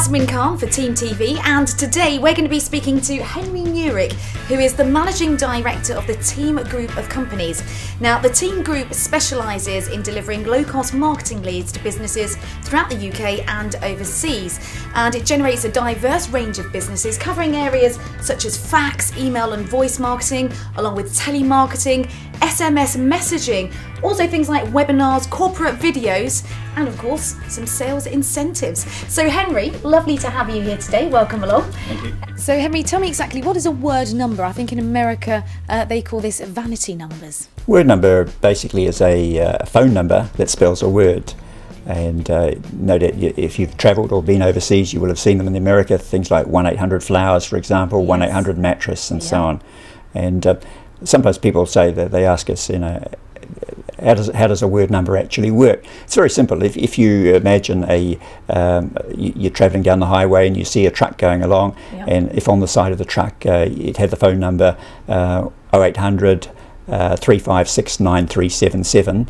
Yasmin Khan for Team TV, and today we're going to be speaking to Henry Newrick, who is the Managing Director of the Team Group of companies. Now, the Team Group specialises in delivering low-cost marketing leads to businesses throughout the UK and overseas, and it generates a diverse range of businesses covering areas such as fax, email and voice marketing, along with telemarketing, SMS messaging, also things like webinars, corporate videos, and of course some sales incentives. So Henry, lovely to have you here today. Welcome along. Thank you. So Henry, tell me exactly, what is a word number? I think in America they call this vanity numbers. Word number basically is a phone number that spells a word. And no doubt if you've travelled or been overseas, you will have seen them in America, things like 1-800-Flowers, for example, yes. 1-800-Mattress and so on. And sometimes people say that they ask us, how does a word number actually work? It's very simple. If you imagine you're travelling down the highway and you see a truck going along, yep. And if on the side of the truck it had the phone number 0800 356 9377,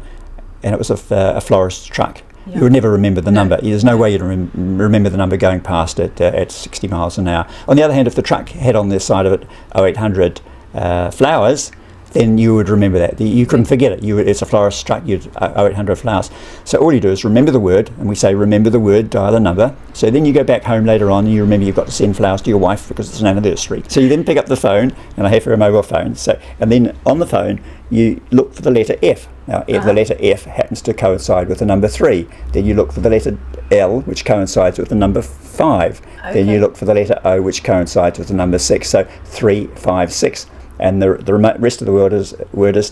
and it was a florist's truck, yep. You would never remember the number. There's no way you'd remember the number going past it at 60 miles an hour. On the other hand, if the truck had on the side of it 0800 flowers, then you would remember that. You couldn't forget it. It's a florist's truck, 0800 flowers. So all you do is remember the word, and we say remember the word, dial the number. So then you go back home later on and you remember you've got to send flowers to your wife because it's an anniversary. So you then pick up the phone, and I have for a mobile phone, and then on the phone you look for the letter F. Now if the letter F happens to coincide with the number 3, then you look for the letter L, which coincides with the number 5. Okay. Then you look for the letter O, which coincides with the number 6. So 3, 5, 6. And the rest of the word is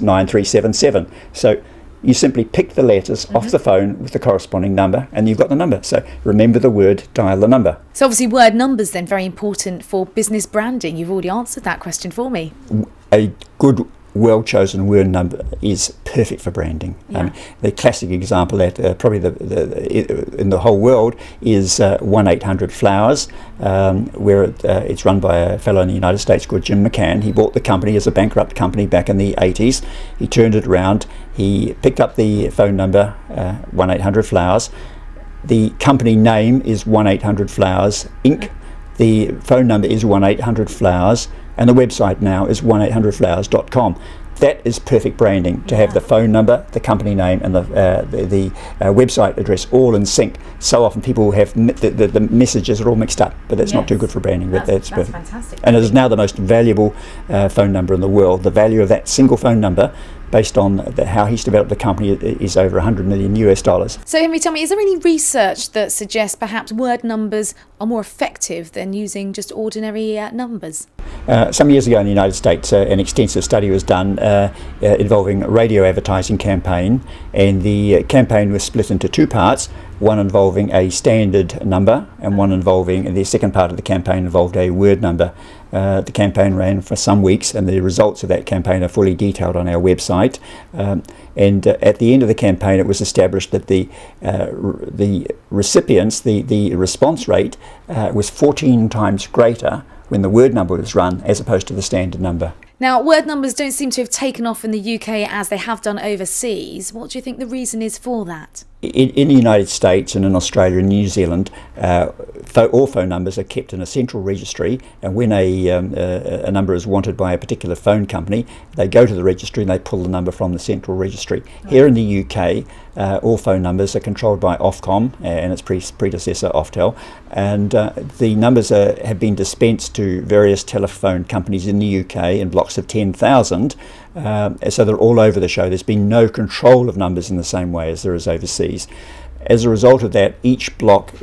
9377. So you simply pick the letters off the phone with the corresponding number, and you've got the number. So remember the word, dial the number. So obviously word numbers then very important for business branding. You've already answered that question for me. A good, well-chosen word number is perfect for branding. Yeah. The classic example that probably in the whole world is 1-800-Flowers, where it's run by a fellow in the United States called Jim McCann. He bought the company as a bankrupt company back in the 80s. He turned it around. He picked up the phone number 1-800-Flowers. The company name is 1-800-Flowers Inc. The phone number is 1-800-Flowers. And the website now is 1-800-Flowers.com. That is perfect branding, to have the phone number, the company name, and the website address all in sync. So often people have the messages are all mixed up, but that's not too good for branding. That's perfect. Fantastic. And it is now the most valuable phone number in the world. The value of that single phone number, based on how he's developed the company, is over $100 million US. So Henry, tell me, is there any research that suggests perhaps word numbers are more effective than using just ordinary numbers? Some years ago in the United States, an extensive study was done involving a radio advertising campaign, and the campaign was split into two parts, one involving a standard number and one involving, the second part of the campaign involved a word number. The campaign ran for some weeks, and the results of that campaign are fully detailed on our website. And at the end of the campaign, it was established that the recipients, the response rate was 14 times greater when the word number was run as opposed to the standard number. Now, word numbers don't seem to have taken off in the UK as they have done overseas. What do you think the reason is for that? In the United States and in Australia and New Zealand, all phone numbers are kept in a central registry, and when a number is wanted by a particular phone company, they go to the registry and they pull the number from the central registry. Right. Here in the UK, all phone numbers are controlled by Ofcom and its predecessor Oftel, and the numbers have been dispensed to various telephone companies in the UK in blocks of 10,000, so they're all over the show. There's been no control of numbers in the same way as there is overseas. As a result of that, each block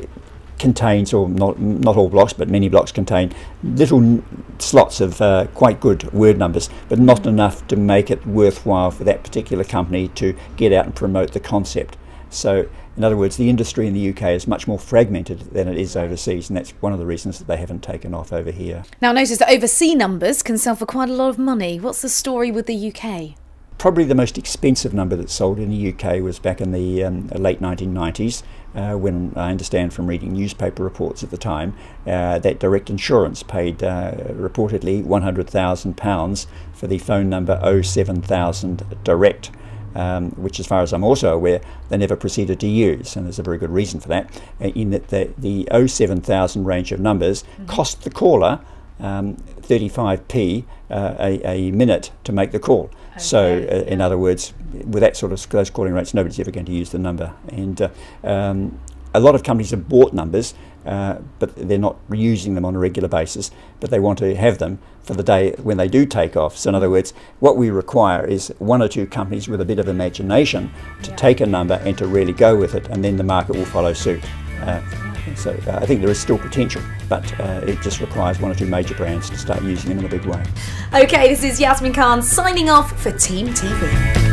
contains, or not all blocks, but many blocks contain little slots of quite good word numbers, but not enough to make it worthwhile for that particular company to get out and promote the concept. So in other words, the industry in the UK is much more fragmented than it is overseas, and that's one of the reasons that they haven't taken off over here. Now, notice that overseas numbers can sell for quite a lot of money. What's the story with the UK? Probably the most expensive number that sold in the UK was back in the late 1990s, when I understand from reading newspaper reports at the time that Direct Insurance paid reportedly £100,000 for the phone number 07000 Direct. which as far as I'm also aware, they never proceeded to use, and there's a very good reason for that, in that the 07000 range of numbers cost the caller 35p a minute to make the call. Okay. So in other words, with that sort of close calling rates, nobody's ever going to use the number. And a lot of companies have bought numbers, but they're not using them on a regular basis, but they want to have them for the day when they do take off. So in other words, what we require is one or two companies with a bit of imagination to take a number and to really go with it, and then the market will follow suit. So I think there is still potential, but it just requires one or two major brands to start using them in a big way. Okay, this is Yasmin Khan signing off for Team TV.